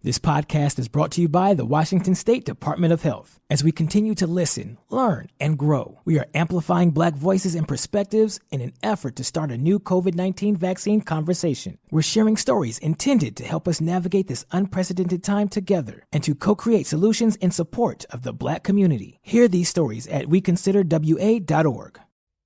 This podcast is brought to you by the Washington State Department of Health. As we continue to listen, learn, and grow, we are amplifying Black voices and perspectives in an effort to start a new COVID-19 vaccine conversation. We're sharing stories intended to help us navigate this unprecedented time together and to co-create solutions in support of the Black community. Hear these stories at weconsiderwa.org.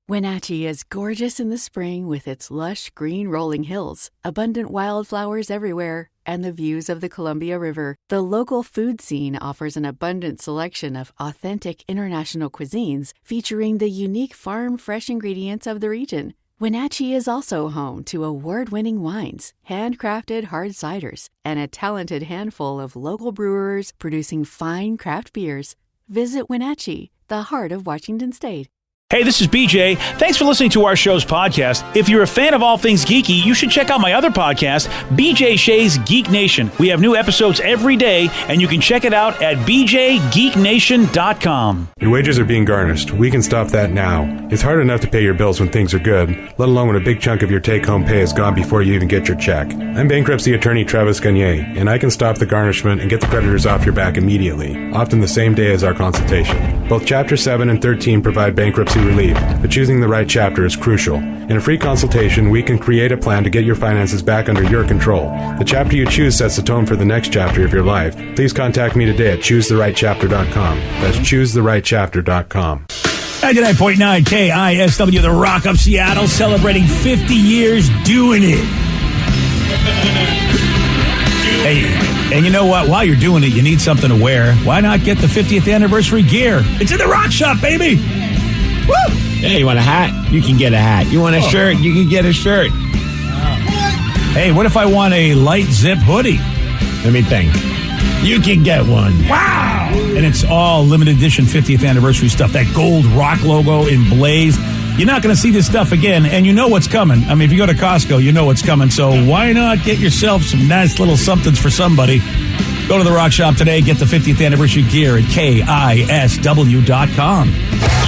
Wenatchee is gorgeous in the spring with its lush green rolling hills, abundant wildflowers everywhere, and the views of the Columbia River. The local food scene offers an abundant selection of authentic international cuisines featuring the unique farm-fresh ingredients of the region. Wenatchee is also home to award-winning wines, handcrafted hard ciders, and a talented handful of local brewers producing fine craft beers. Visit Wenatchee, the heart of Washington State. Hey, this is BJ. Thanks for listening to our show's podcast. If you're a fan of all things geeky, you should check out my other podcast, BJ Shea's Geek Nation. We have new episodes every day, and you can check it out at bjgeeknation.com. Your wages are being garnished. We can stop that now. It's hard enough to pay your bills when things are good, let alone when a big chunk of your take-home pay is gone before you even get your check. I'm bankruptcy attorney Travis Gagne, and I can stop the garnishment and get the creditors off your back immediately, often the same day as our consultation. Both Chapter 7 and 13 provide bankruptcy relief, but choosing the right chapter is crucial. In a free consultation, we can create a plan to get your finances back under your control. The chapter you choose sets the tone for the next chapter of your life. Please contact me today at choosetherightchapter.com. That's choosetherightchapter.com. 99.9 KISW, the Rock of Seattle, celebrating 50 years doing it. Hey, and you know what? While you're doing it, you need something to wear. Why not get the 50th anniversary gear? It's in the Rock Shop, baby! Woo! Hey, you want a hat? You can get a hat. You want a shirt? You can get a shirt. Hey, what if I want a light zip hoodie? Let me think. You can get one. Wow! And it's all limited edition 50th anniversary stuff. That gold Rock logo in blaze. You're not going to see this stuff again, and you know what's coming. I mean, if you go to Costco, you know what's coming. So why not get yourself some nice little somethings for somebody? Go to the Rock Shop today. Get the 50th anniversary gear at KISW.com.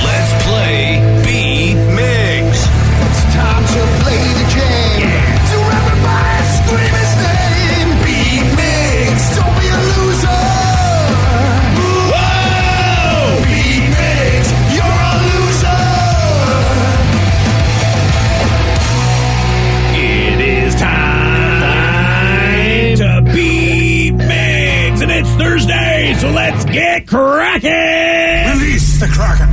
Let's play B-Migs. It's time to play the game. Yeah. So everybody scream his name. B-Migs, don't be a loser. Whoa! B-Migs, you're a loser. It is time to be Migs, and it's Thursday, so let's get cracking. Release the Kraken.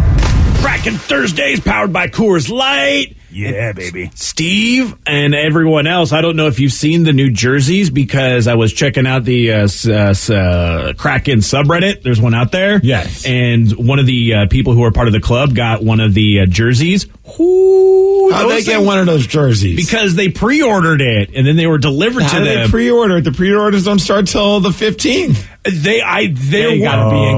Cracking Thursdays, powered by Coors Light. Yeah, baby. Steve and everyone else, I don't know if you've seen the new jerseys because I was checking out the Kraken subreddit. There's one out there. Yes. And one of the people who are part of the club got one of the jerseys. How'd they get one of those jerseys? Because they pre-ordered it, and then they were delivered to them. How did they pre-order it? The pre-orders don't start till the 15th. They got to be in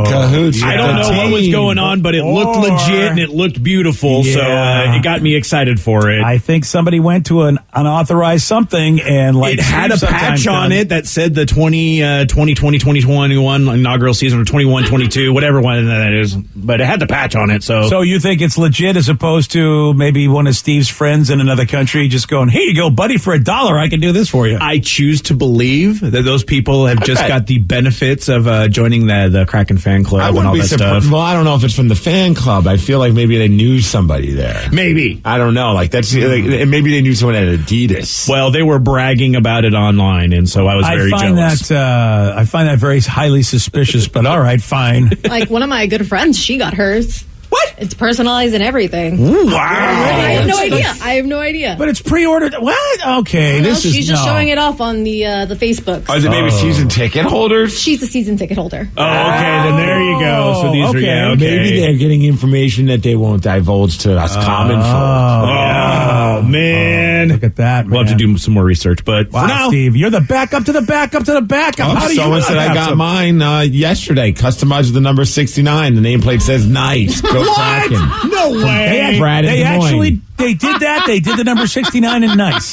cahoots. I don't know what was going on, but it looked legit and it looked beautiful, so it got me excited for it. I think somebody went to an unauthorized something and it had a patch on it that said the 2020-2021 inaugural season, or 21-22, whatever one that is, but it had the patch on it. So you think it's legit as opposed to maybe one of Steve's friends in another country just going, here you go, buddy, for $1, I can do this for you. I choose to believe that those people have just got the benefits of joining the Kraken fan club and all that stuff. Well, I don't know if it's from the fan club. I feel like maybe they knew somebody there. Maybe. I don't know. Like that's maybe they knew someone at Adidas. Well, they were bragging about it online, and so I was very jealous. I find that very highly suspicious, but all right, fine. Like one of my good friends, she got hers. What? It's personalized and everything. Ooh, wow. I have no idea. But it's pre-ordered. What? Okay, she's just showing it off on the Facebook. Are they maybe season ticket holders? She's a season ticket holder. Oh, okay. Then there you go. So these are maybe they're getting information that they won't divulge to us common folk. Oh, man. Look at that, man. We'll have to do some more research, but wow, for now, Steve, you're the backup to the backup to the backup. How do someone said I got mine yesterday. Customized with the number 69. The nameplate says nice. Go Kraken. No way. They they did that. They did the number 69 and nice.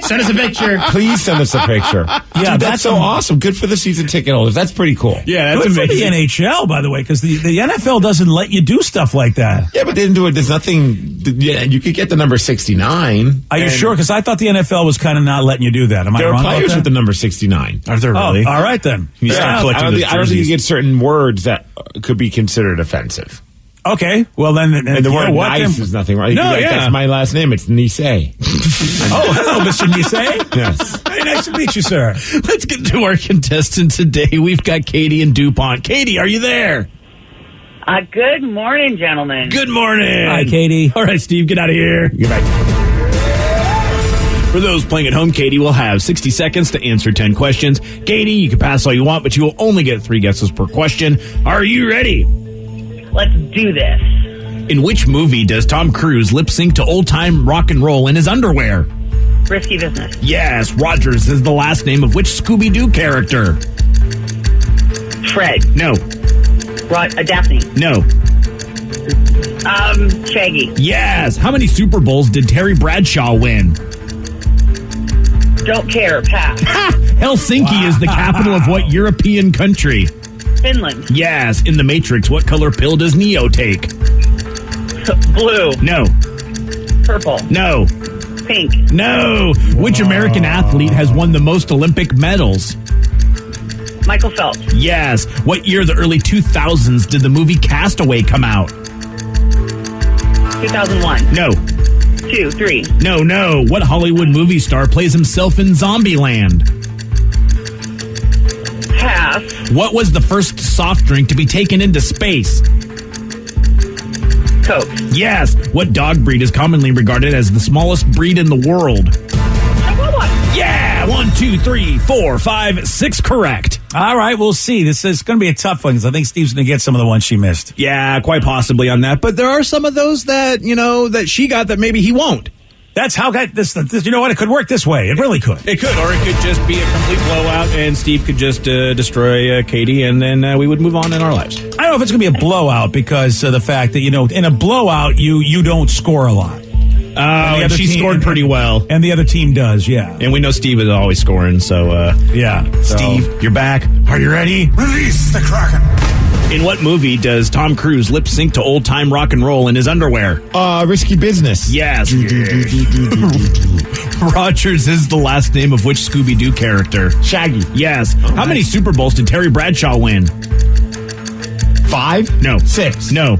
Send us a picture. Please send us a picture. Yeah, that's so awesome. Good for the season ticket holders. That's pretty cool. Yeah, that's Good for amazing. the NHL, by the way, because the NFL doesn't let you do stuff like that. Yeah, but they didn't do it. There's nothing. Yeah, you could get the number 69. Are you sure? Because I thought the NFL was kind of not letting you do that. Am I There wrong are about players that? with the number 69. Are there really? Oh, all right then. You start I collecting don't those think you jerseys. get certain words that could be considered offensive. Okay, well then, And the you know word what, nice then- is nothing, right? No, yeah. That's my last name. It's Nisei. Oh, hello, Mr. Nisei. Yes. Very nice to meet you, sir. Let's get to our contestant today. We've got Katie in DuPont. Katie, are you there? Good morning, gentlemen. Good morning. Hi, Katie. All right, Steve, get out of here. Goodbye. For those playing at home, Katie will have 60 seconds to answer 10 questions. Katie, you can pass all you want, but you will only get 3 guesses per question. Are you ready? Let's do this. In which movie does Tom Cruise lip sync to old time rock and roll in his underwear? Risky business. Yes, Rogers is the last name of which Scooby-Doo character? Fred. No, Daphne. no. Shaggy. Yes. How many Super Bowls did Terry Bradshaw win? Don't care. Pass. Helsinki is the capital of what European country? Finland. Yes. In The Matrix, what color pill does Neo take? Blue. No, Purple. no, Pink. no. Which American athlete has won the most Olympic medals? Michael Phelps. Yes. What year of the early 2000s did the movie Castaway come out? 2001. No, 2, 3. no. What Hollywood movie star plays himself in Zombieland? Pass. What was the first soft drink to be taken into space? Coke. Yes. What dog breed is commonly regarded as the smallest breed in the world? Chihuahua. Yeah. 1, 2, 3, 4, 5, 6 correct. All right, we'll see. This is going to be a tough one because I think Steve's going to get some of the ones she missed. Yeah, quite possibly on that. But there are some of those that, that she got that maybe he won't. That's how this. You know what? It could work this way. It really could. It could, or it could just be a complete blowout, and Steve could just destroy Katie, and then we would move on in our lives. I don't know if it's going to be a blowout because of the fact that, in a blowout, you don't score a lot. Oh, and she scored pretty well. And the other team does, yeah. And we know Steve is always scoring, so... yeah. Steve, you're back. Are you ready? Release the Kraken. In what movie does Tom Cruise lip sync to old-time rock and roll in his underwear? Risky business. Yes. Rogers is the last name of which Scooby-Doo character? Shaggy. Yes. How many Super Bowls did Terry Bradshaw win? 5? No. 6? No.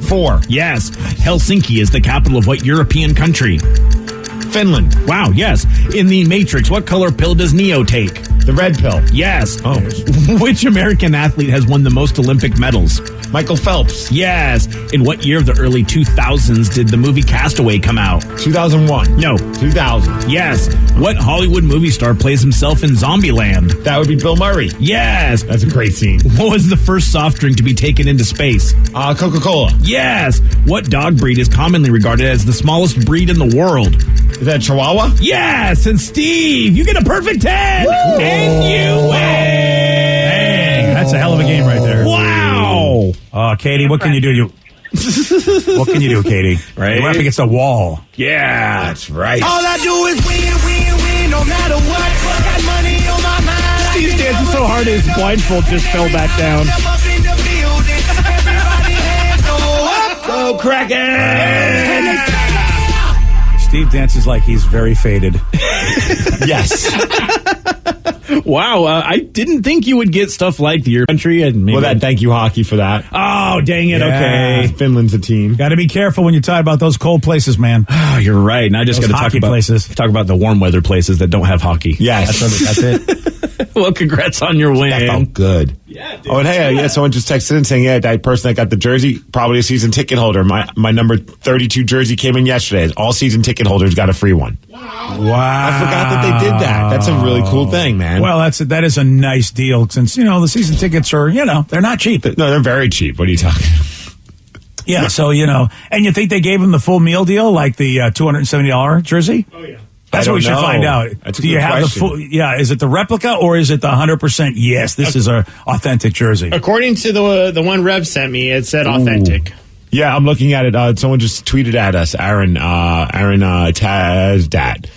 4? Yes. Helsinki is the capital of what European country? Finland. Wow, yes. In The Matrix, what color pill does Neo take? The red pill. Yes. Oh. Which American athlete has won the most Olympic medals? Michael Phelps. Yes. In what year of the early 2000s did the movie Castaway come out? 2001. No. 2000. Yes. What Hollywood movie star plays himself in Zombieland? That would be Bill Murray. Yes. That's a great scene. What was the first soft drink to be taken into space? Coca-Cola. Yes. What dog breed is commonly regarded as the smallest breed in the world? Is that Chihuahua? Yes. And Steve, you get a perfect 10. Woo! And you win. Hey, that's a hell of a game right there. Wow. Katie, what can you do? What can you do, Katie? Right? You're up against a wall. Yeah. That's right. All I do is win, no matter what. Got money on my mind. Steve's dancing so hard his blindfold just fell back down. Go Kraken! Steve dances like he's very faded. Yes. Wow, I didn't think you would get stuff like your country. And maybe Thank you, hockey, for that. Oh, dang it. Yeah. Okay. Finland's a team. Got to be careful when you talk about those cold places, man. Oh, you're right. And I just Those got to hockey talk about the warm weather places that don't have hockey. Yes. That's it. Well, congrats on your win. That felt good. Yeah, dude. Oh, and hey, someone just texted in saying, that person that got the jersey, probably a season ticket holder. My number 32 jersey came in yesterday. All season ticket holders got a free one. Wow. I forgot that they did that. That's a really cool thing, man. Well, that is a nice deal since, the season tickets are, they're not cheap. No, they're very cheap. What are you talking about? Yeah, so, and you think they gave him the full meal deal, like the $270 jersey? Oh, yeah. That's I what we don't should know. find out. That's a Do you good have question. the full? Yeah, is it the replica or is it the 100%? Yes, this is a authentic jersey. According to the one Rev sent me, it said authentic. Yeah, I'm looking at it. Someone just tweeted at us, Aaron Tazdat.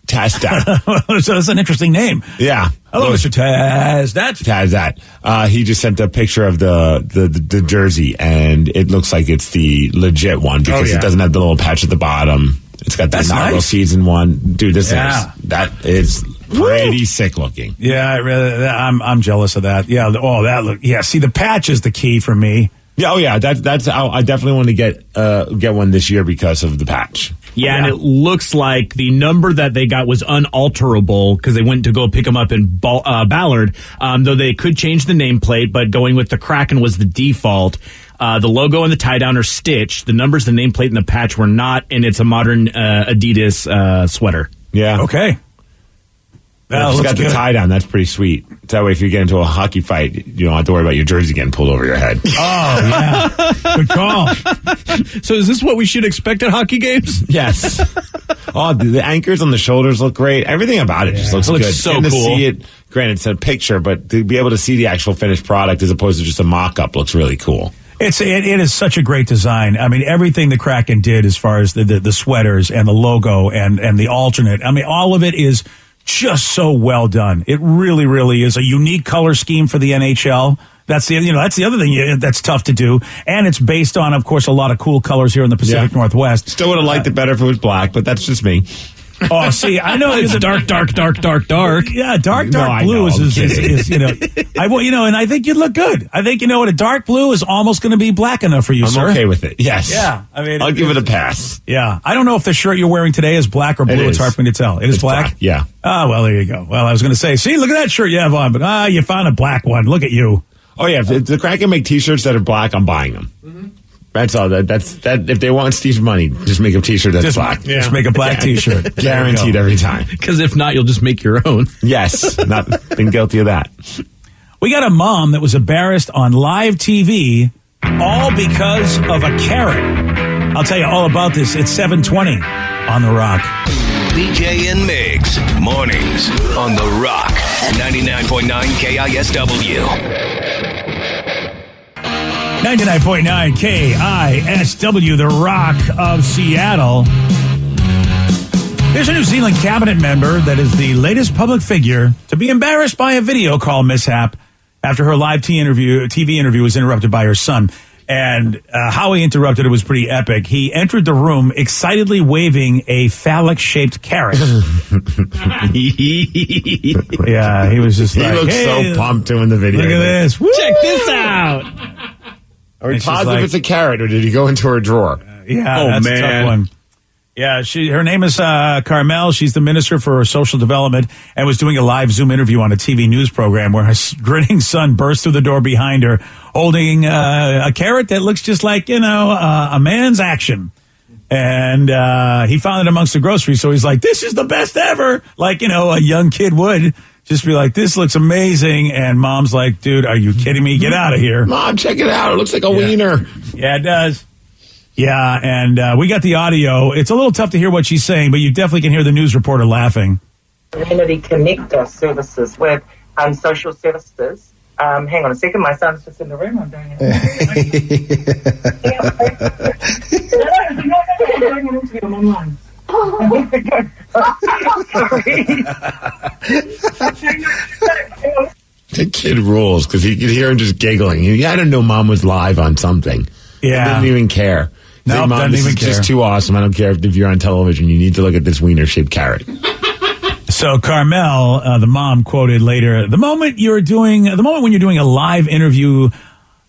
So that's an interesting name. Yeah. Hello, Mr. Tazdat. He just sent a picture of the jersey, and it looks like it's the legit one because it doesn't have the little patch at the bottom. It's got the inaugural season one. Dude, that is pretty sick looking. Yeah, I'm jealous of that. Yeah. Oh, that look. Yeah. See, the patch is the key for me. Yeah. Oh, yeah. That's. I definitely want to get one this year because of the patch. Yeah, and it looks like the number that they got was unalterable because they went to go pick them up in Ballard, though they could change the nameplate, but going with the Kraken was the default. The logo and the tie-down are stitched. The numbers, the nameplate, and the patch were not, and it's a modern Adidas sweater. Yeah. Okay. It's got the tie down. That's pretty sweet. That way, if you get into a hockey fight, you don't have to worry about your jersey getting pulled over your head. Oh, yeah. Good call. So is this what we should expect at hockey games? Yes. Oh, the anchors on the shoulders look great. Everything about it just looks good. So and to cool. see it, granted, it's a picture, but to be able to see the actual finished product as opposed to just a mock-up looks really cool. It is such a great design. I mean, everything the Kraken did as far as the sweaters and the logo and the alternate. I mean, all of it is just so well done. It really, really is a unique color scheme for the NHL. That's the other thing that's tough to do, and it's based on, of course, a lot of cool colors here in the Pacific Northwest. Still would have liked it better if it was black, but that's just me. Oh, see, I know it's dark. Yeah, dark blue is and I think you'd look good. I think a dark blue is almost going to be black enough for you, sir. I'm okay with it. Yes. Yeah, I mean, I'll give it a pass. Yeah, I don't know if the shirt you're wearing today is black or blue. It's hard for me to tell. It's black. Yeah. Oh, well, there you go. Well, I was going to say, see, look at that shirt you have on, but you found a black one. Look at you. Oh yeah, if the Kraken make T-shirts that are black, I'm buying them. Mm-hmm. That's all. That's if they want Steve's money, just make a T-shirt that's black. Yeah. Just make a black T-shirt. Guaranteed every time. Because if not, you'll just make your own. Yes. Not been guilty of that. We got a mom that was embarrassed on live TV, all because of a carrot. I'll tell you all about this. It's 7:20 on The Rock. BJ and Migs, mornings on The Rock, 99.9 KISW. 99.9 KISW, The Rock of Seattle. There's a New Zealand cabinet member that is the latest public figure to be embarrassed by a video call mishap after her live TV interview was interrupted by her son. And how he interrupted it was pretty epic. He entered the room excitedly waving a phallic-shaped carrot. Yeah, he was just he looked so pumped doing the video. Look at this. Woo! Check this out. Are we positive it's a carrot, or did he go into her drawer? Yeah, that's a tough one. Yeah, her name is Carmel. She's the Minister for Social Development and was doing a live Zoom interview on a TV news program where her grinning son burst through the door behind her holding a carrot that looks just like, a man's action. And he found it amongst the groceries, so he's like, this is the best ever, like, a young kid would. Just be like, this looks amazing. And mom's like, dude, are you kidding me? Get out of here. Mom, check it out. It looks like a wiener. Yeah, it does. Yeah, and we got the audio. It's a little tough to hear what she's saying, but you definitely can hear the news reporter laughing. Community connector services with social services. Hang on a second. My son's just in the room. I'm doing it. I'm doing an interview. I'm online. The kid rules because he could hear him just giggling. He had to know mom was live on something. Yeah. He didn't even care. No, Mom, this is just too awesome. I don't care if you're on television. You need to look at this wiener-shaped carrot. So Carmel, the mom, quoted later, the moment when you're doing a live interview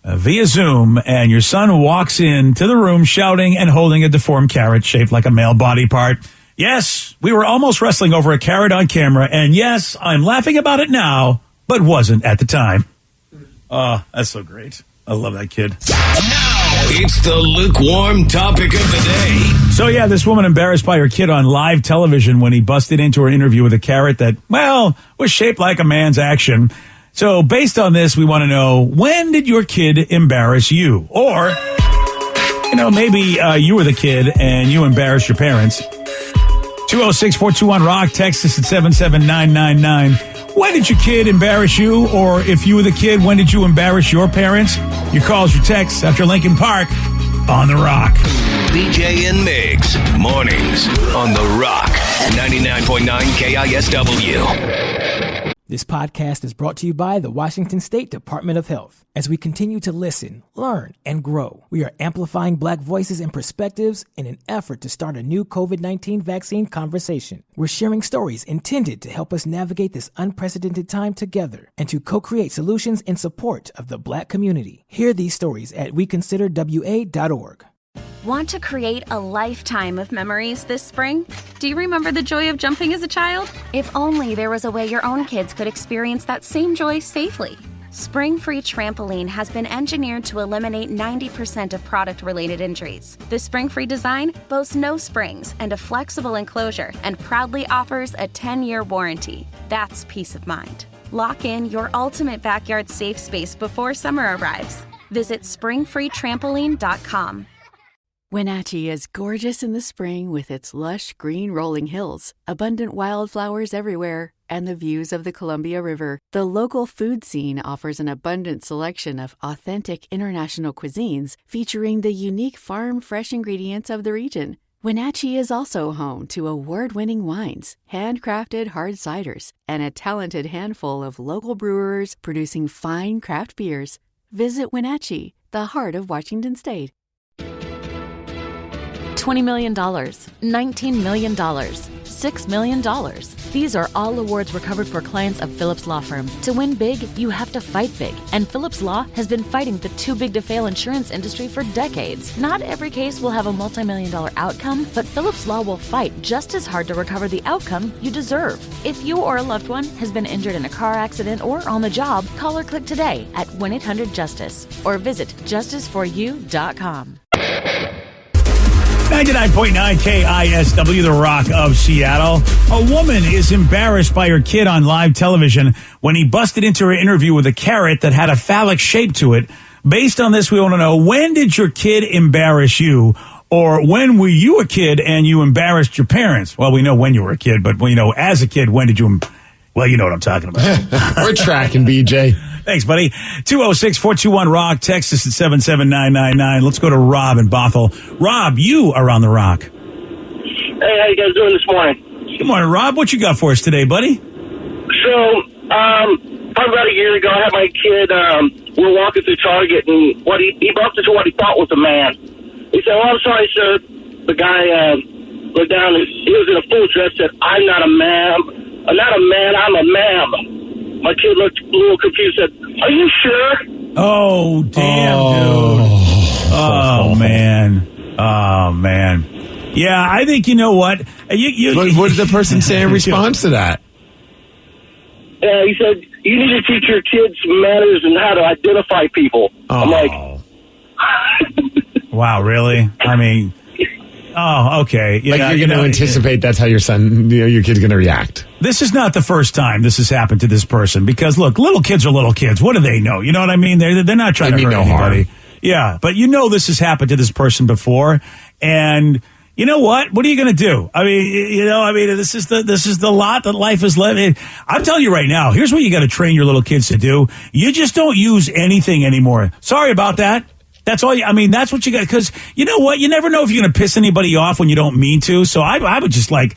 via Zoom and your son walks into the room shouting and holding a deformed carrot shaped like a male body part. Yes, we were almost wrestling over a carrot on camera, and yes, I'm laughing about it now, but wasn't at the time. Oh, that's so great. I love that kid. Now, it's the lukewarm topic of the day. So, yeah, this woman embarrassed by her kid on live television when he busted into her interview with a carrot that, well, was shaped like a man's action. So, based on this, we want to know, when did your kid embarrass you? Or, maybe you were the kid and you embarrassed your parents. 206-421-ROCK, text us at 77999. When did your kid embarrass you? Or if you were the kid, when did you embarrass your parents? Your calls, your texts after Lincoln Park on The Rock. BJ and Migs, mornings on The Rock, 99.9 KISW. This podcast is brought to you by the Washington State Department of Health. As we continue to listen, learn, and grow, we are amplifying Black voices and perspectives in an effort to start a new COVID-19 vaccine conversation. We're sharing stories intended to help us navigate this unprecedented time together and to co-create solutions in support of the Black community. Hear these stories at weconsiderwa.org. Want to create a lifetime of memories this spring? Do you remember the joy of jumping as a child? If only there was a way your own kids could experience that same joy safely. Spring Free Trampoline has been engineered to eliminate 90% of product-related injuries. The Spring Free design boasts no springs and a flexible enclosure and proudly offers a 10-year warranty. That's peace of mind. Lock in your ultimate backyard safe space before summer arrives. Visit springfreetrampoline.com. Wenatchee is gorgeous in the spring with its lush green rolling hills, abundant wildflowers everywhere, and the views of the Columbia River. The local food scene offers an abundant selection of authentic international cuisines featuring the unique farm-fresh ingredients of the region. Wenatchee is also home to award-winning wines, handcrafted hard ciders, and a talented handful of local brewers producing fine craft beers. Visit Wenatchee, the heart of Washington State. $20 million, $19 million, $6 million. These are all awards recovered for clients of Phillips Law Firm. To win big, you have to fight big. And Phillips Law has been fighting the too-big-to-fail insurance industry for decades. Not every case will have a multi-million-dollar outcome, but Phillips Law will fight just as hard to recover the outcome you deserve. If you or a loved one has been injured in a car accident or on the job, call or click today at 1-800-JUSTICE or visit justiceforyou.com. 99.9 KISW, The Rock of Seattle. A woman is embarrassed by her kid on live television when he busted into her interview with a carrot that had a phallic shape to it. Based on this, we want to know, when did your kid embarrass you? Or when were you a kid and you embarrassed your parents? Well, we know when you were a kid, but, as a kid, when did you... Well, you know what I'm talking about. We're tracking, BJ. Thanks, buddy. 206-421-ROCK. Text us at 77999. Let's go to Rob in Bothell. Rob, you are on The Rock. Hey, how you guys doing this morning? Good morning, Rob. What you got for us today, buddy? So, probably about a year ago, I had my kid, we were walking through Target, and he bumped into what he thought was a man. He said, "Oh, I'm sorry, sir." The guy looked down, and he was in a full dress, said, "I'm not a man. I'm not a man, I'm a ma'am." My kid looked a little confused, said, "Are you sure?" Oh, damn, dude. Oh, man. Oh, man. Yeah, I think, you know what? What did the person say in response to that? Yeah, he said, "You need to teach your kids manners and how to identify people." Oh. I'm like... Wow, really? I mean... Oh, okay. Yeah, you're going to anticipate that's how your kid's going to react. This is not the first time this has happened to this person because, look, little kids are little kids. What do they know? You know what I mean? They're not trying to hurt anybody. Harm. Yeah, but this has happened to this person before, and you know what? What are you going to do? I mean, this is the lot that life is living. I'm telling you right now. Here's what you got to train your little kids to do. You just don't use anything anymore. Sorry about that. That's all. That's what you got. Because you know what? You never know if you're going to piss anybody off when you don't mean to. So I would just I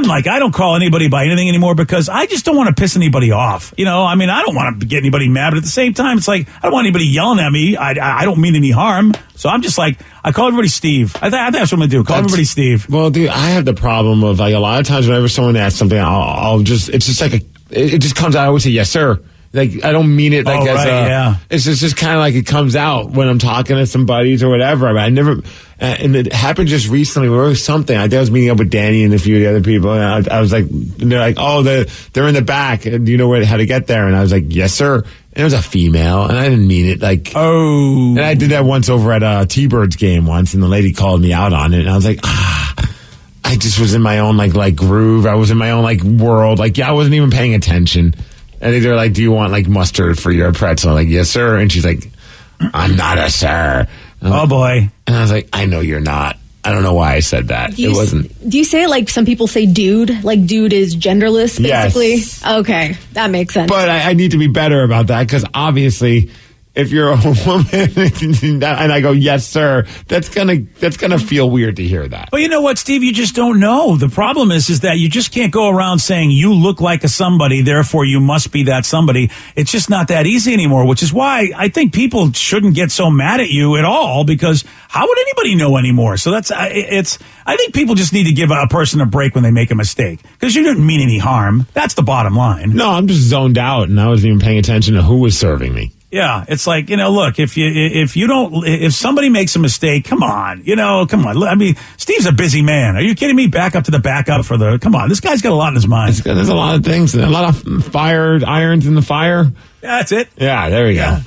don't call anybody by anything anymore because I just don't want to piss anybody off. I don't want to get anybody mad, but at the same time, it's like I don't want anybody yelling at me. I don't mean any harm. So I'm just I call everybody Steve. I think that's what I'm going to do. Call everybody Steve. Well, dude, I have the problem of a lot of times whenever someone asks something, it just comes out. I always say, "Yes, sir." I don't mean it it's just kind of like it comes out when I'm talking to some buddies or whatever. I never, and it happened just recently. There was something. I think I was meeting up with Danny and a few of the other people, and I was like, they're like, "Oh, they're in the back. Do you know how to get there?" And I was like, "Yes, sir." And it was a female, and I didn't mean it. And I did that once over at a T-Birds game once, and the lady called me out on it, and I was like, I just was in my own groove. I was in my own world. I wasn't even paying attention. And they're like, "Do you want mustard for your pretzel?" I'm like, "Yes, sir." And she's like, "I'm not a sir." Boy. And I was like, "I know you're not." I don't know why I said that. It wasn't. Do you say it like some people say dude? Like dude is genderless, basically? Yes. Okay, that makes sense. But I need to be better about that because obviously if you're a woman, and I go, yes, sir, that's gonna feel weird to hear that. But you know what, Steve? You just don't know. The problem is that you just can't go around saying you look like a somebody, therefore you must be that somebody. It's just not that easy anymore, which is why I think people shouldn't get so mad at you at all, because how would anybody know anymore? So I think people just need to give a person a break when they make a mistake, because you didn't mean any harm. That's the bottom line. No, I'm just zoned out, and I wasn't even paying attention to who was serving me. Yeah, it's like, look, if somebody makes a mistake, come on. I mean, Steve's a busy man. Are you kidding me? Back up to the backup come on, this guy's got a lot in his mind. There's a lot of things, a lot of irons in the fire. Yeah, that's it. Yeah, there we go.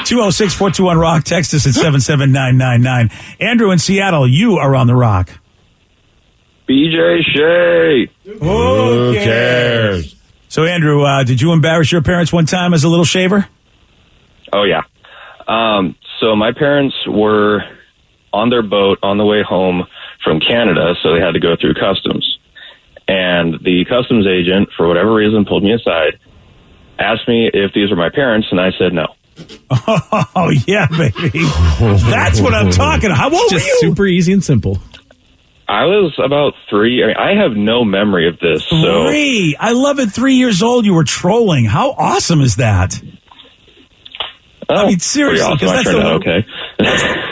206-421-ROCK. Text us at 77999. Andrew in Seattle, you are on the Rock. BJ Shea. Who cares? So, Andrew, did you embarrass your parents one time as a little shaver? Oh, yeah. So my parents were on their boat on the way home from Canada, so they had to go through customs. And the customs agent, for whatever reason, pulled me aside, asked me if these were my parents, and I said no. Oh, yeah, baby. That's what I'm talking about. How old were you? Just super easy and simple. I was about 3. I mean, I have no memory of this. 3. I love it. 3 years old, you were trolling. How awesome is that? I mean, seriously, awesome.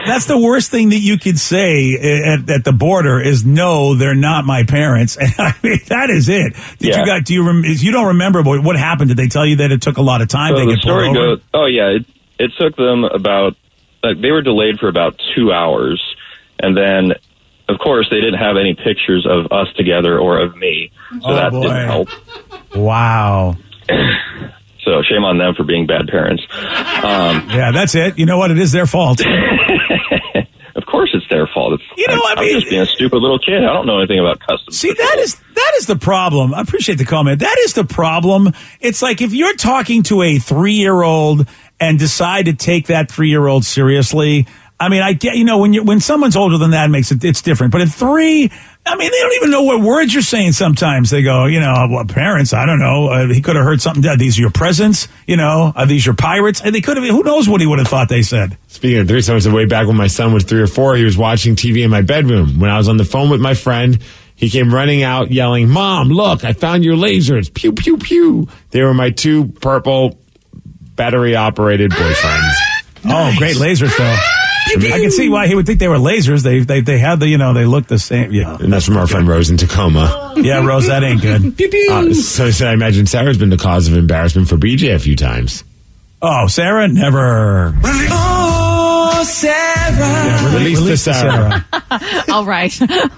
That's the worst thing that you could say at the border is, no, they're not my parents. I mean, that is it. You don't remember what happened? Did they tell you that it took a lot of time? So the story goes, it took them about, they were delayed for about 2 hours. And then, of course, they didn't have any pictures of us together or of me. So that didn't help. Wow. So shame on them for being bad parents. Yeah, that's it. You know what? It is their fault. Of course it's their fault. I'm just being a stupid little kid. I don't know anything about customs. See, that is the problem. I appreciate the comment. That is the problem. It's like if you're talking to a 3-year-old and decide to take that 3-year-old seriously, I mean, I get, when someone's older than that, it's different. But at 3, I mean, they don't even know what words you're saying sometimes. They go, well, parents, I don't know. He could have heard something. These are your presents, are these your pirates? And they could have, who knows what he would have thought they said. Speaking of 3, so it was way back when my son was 3 or 4, he was watching TV in my bedroom. When I was on the phone with my friend, he came running out yelling, "Mom, look, I found your lasers. Pew, pew, pew." They were my 2 purple battery-operated boyfriends. Nice. Oh, great lasers, though. I can see why he would think they were lasers. They had they look the same. Yeah, and that's from our friend Rose in Tacoma. Yeah, Rose, that ain't good. So I imagine Sarah's been the cause of embarrassment for BJ a few times. Oh, Sarah, never. Oh, Sarah. Yeah, release to Sarah. All right,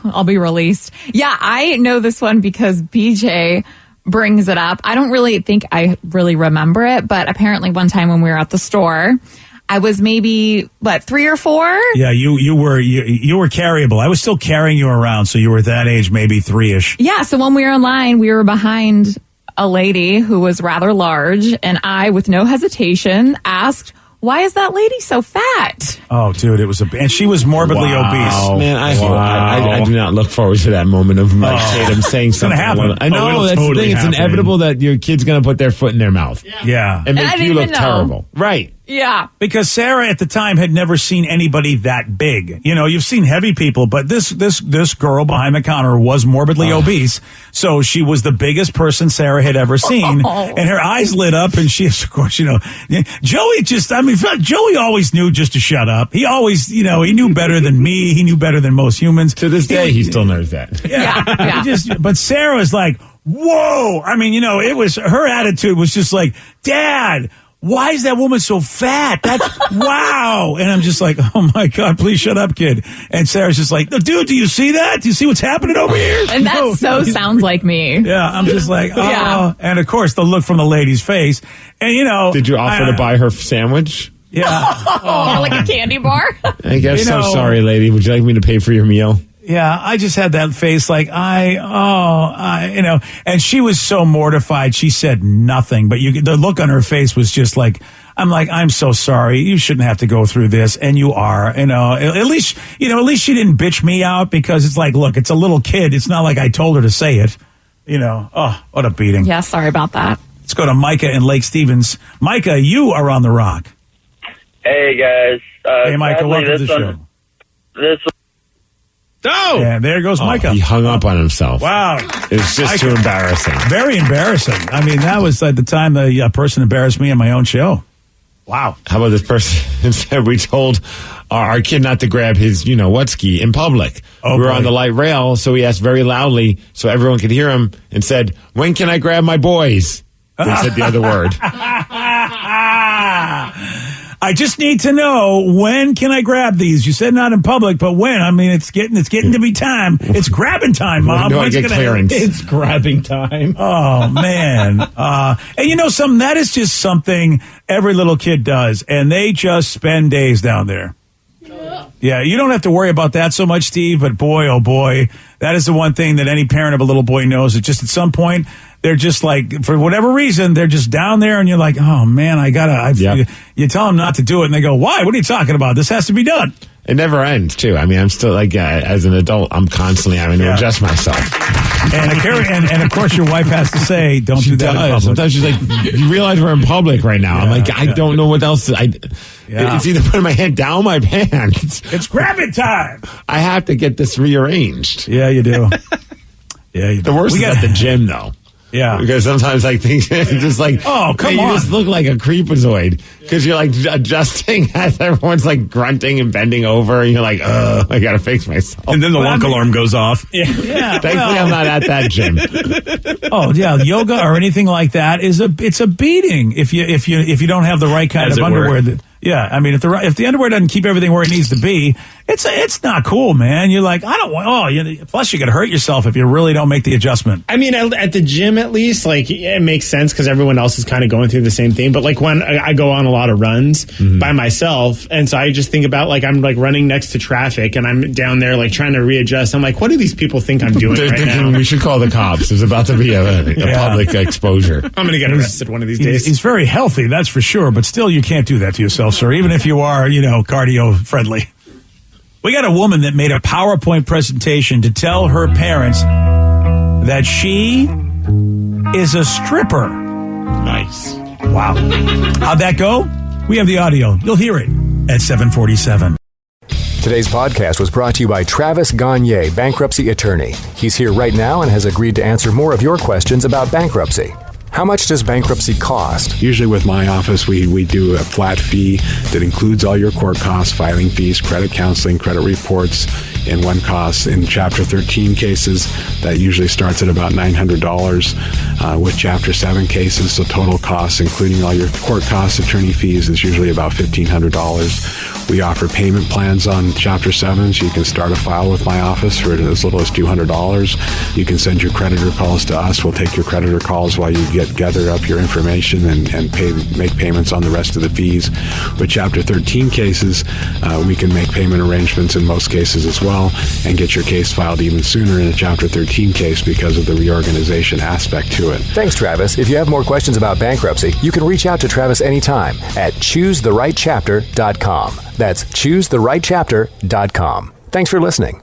I'll be released. Yeah, I know this one because BJ brings it up. I don't really think I really remember it, but apparently one time when we were at the store, I was maybe 3 or 4. Yeah, you were carryable. I was still carrying you around, so you were that age, maybe 3-ish. Yeah, so when we were in line, we were behind a lady who was rather large, and I, with no hesitation, asked, "Why is that lady so fat?" Oh, dude, and she was morbidly obese. Man, I do not look forward to that moment of Mike Tatum saying something. It's gonna happen. I know, that's totally the thing. It's inevitable that your kid's going to put their foot in their mouth. Yeah. And make you look terrible. Right. Yeah. Because Sarah at the time had never seen anybody that big. You've seen heavy people, but this girl behind the counter was morbidly obese. So she was the biggest person Sarah had ever seen. And her eyes lit up, and she, of course, Joey always knew just to shut up. He always, he knew better than me. He knew better than most humans. To this day, he still knows that. Yeah. But Sarah was like, whoa. I mean, it was, her attitude was just like, Dad, why is that woman so fat? That's wow. And I'm just like, oh my God, please shut up, kid. And Sarah's just like, no, dude, do you see that? Do you see what's happening over here? And that sounds like me. Yeah, I'm just like, oh. Yeah. And of course, the look from the lady's face. And did you offer to buy her sandwich? Yeah. Like a candy bar? I guess so. Sorry, lady. Would you like me to pay for your meal? Yeah, I just had that face like, and she was so mortified. She said nothing, but the look on her face was just like, I'm so sorry. You shouldn't have to go through this. And you are, at least she didn't bitch me out, because it's like, look, it's a little kid. It's not like I told her to say it, what a beating. Yeah, sorry about that. Let's go to Micah in Lake Stevens. Micah, you are on the Rock. Hey, guys. Hey, Michael, welcome to the show. Oh! Yeah, there goes Micah. He hung up on himself. Wow. It's just too embarrassing. Very embarrassing. I mean, that was like the time the person embarrassed me on my own show. Wow. How about this person said we told our kid not to grab his, ski in public. Oh, we were on the light rail, so he asked very loudly so everyone could hear him and said, "When can I grab my boys?" He said the other word. I just need to know, when can I grab these? You said not in public, but when? I mean, it's getting to be time. It's grabbing time, Mom. When do I get clearance? It's grabbing time. Oh, man. And something, that is just something every little kid does, and they just spend days down there. Yeah, you don't have to worry about that so much, Steve, but boy, oh boy, that is the one thing that any parent of a little boy knows. It's just at some point, they're just like, for whatever reason, they're just down there, and you're like, oh, man, you tell them not to do it, and they go, why? What are you talking about? This has to be done. It never ends, too. I mean, I'm still, as an adult, I'm constantly having to adjust myself. And of course, your wife has to say, don't do that in public. Sometimes she's like, you realize we're in public right now. I'm like, I don't know what else. It's either putting my head down my pants. It's grabbing time. I have to get this rearranged. Yeah, you do. Yeah, you do. The worst is at the gym, though. Yeah. Because sometimes I think just like, oh, come on. You just look like a creepazoid because you're like adjusting as everyone's like grunting and bending over. And you're like, I got to fix myself. And then the wonk alarm goes off. Yeah. Thankfully, I'm not at that gym. Oh, yeah. Yoga or anything like that it's a beating if you don't have the right kind of underwear. Yeah, I mean, if the underwear doesn't keep everything where it needs to be, it's not cool, man. You're like, I don't want. Plus, you could hurt yourself if you really don't make the adjustment. I mean, at the gym, at least, like it makes sense because everyone else is kind of going through the same thing. But like when I go on a lot of runs by myself, and so I just think about like I'm like running next to traffic, and I'm down there like trying to readjust. I'm like, what do these people think I'm doing right now? We should call the cops. There's about to be a public exposure. I'm going to get arrested one of these days. He's very healthy, that's for sure. But still, you can't do that to yourself, sir. Even if you are, cardio friendly. We got a woman that made a PowerPoint presentation to tell her parents that she is a stripper. Nice. Wow. How'd that go? We have the audio. You'll hear it at 7:47. Today's podcast was brought to you by Travis Gagne, bankruptcy attorney. He's here right now and has agreed to answer more of your questions about bankruptcy. How much does bankruptcy cost? Usually with my office, we do a flat fee that includes all your court costs, filing fees, credit counseling, credit reports, in one cost. In Chapter 13 cases, that usually starts at about $900. With Chapter 7 cases, the total cost, including all your court costs, attorney fees, is usually about $1,500. We offer payment plans on Chapter 7, so you can start a file with my office for as little as $200. You can send your creditor calls to us. We'll take your creditor calls while you gather up your information and make payments on the rest of the fees. With Chapter 13 cases, we can make payment arrangements in most cases as well and get your case filed even sooner in a Chapter 13 case because of the reorganization aspect to it. Thanks, Travis. If you have more questions about bankruptcy, you can reach out to Travis anytime at choosetherightchapter.com. That's choosetherightchapter.com. Thanks for listening.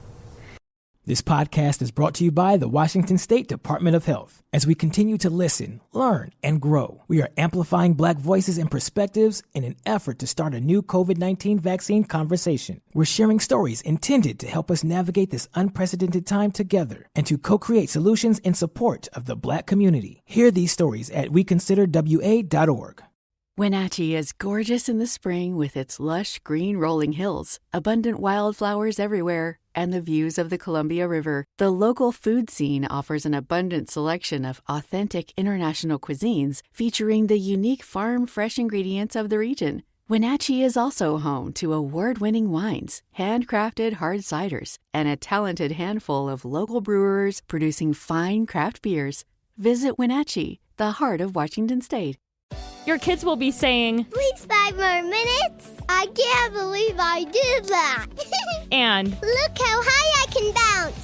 This podcast is brought to you by the Washington State Department of Health. As we continue to listen, learn, and grow, we are amplifying Black voices and perspectives in an effort to start a new COVID-19 vaccine conversation. We're sharing stories intended to help us navigate this unprecedented time together and to co-create solutions in support of the Black community. Hear these stories at weconsiderwa.org. Wenatchee is gorgeous in the spring with its lush green rolling hills, abundant wildflowers everywhere, and the views of the Columbia River. The local food scene offers an abundant selection of authentic international cuisines featuring the unique farm-fresh ingredients of the region. Wenatchee is also home to award-winning wines, handcrafted hard ciders, and a talented handful of local brewers producing fine craft beers. Visit Wenatchee, the heart of Washington State. Your kids will be saying, "Please, 5 more minutes. I can't believe I did that." And, "Look how high I can bounce."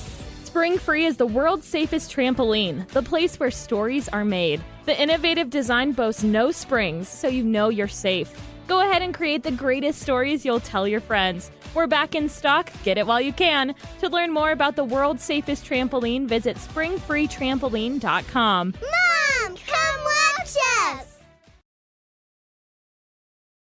Spring Free is the world's safest trampoline, the place where stories are made. The innovative design boasts no springs, so you know you're safe. Go ahead and create the greatest stories you'll tell your friends. We're back in stock. Get it while you can. To learn more about the world's safest trampoline, visit springfreetrampoline.com. Mom, come watch us.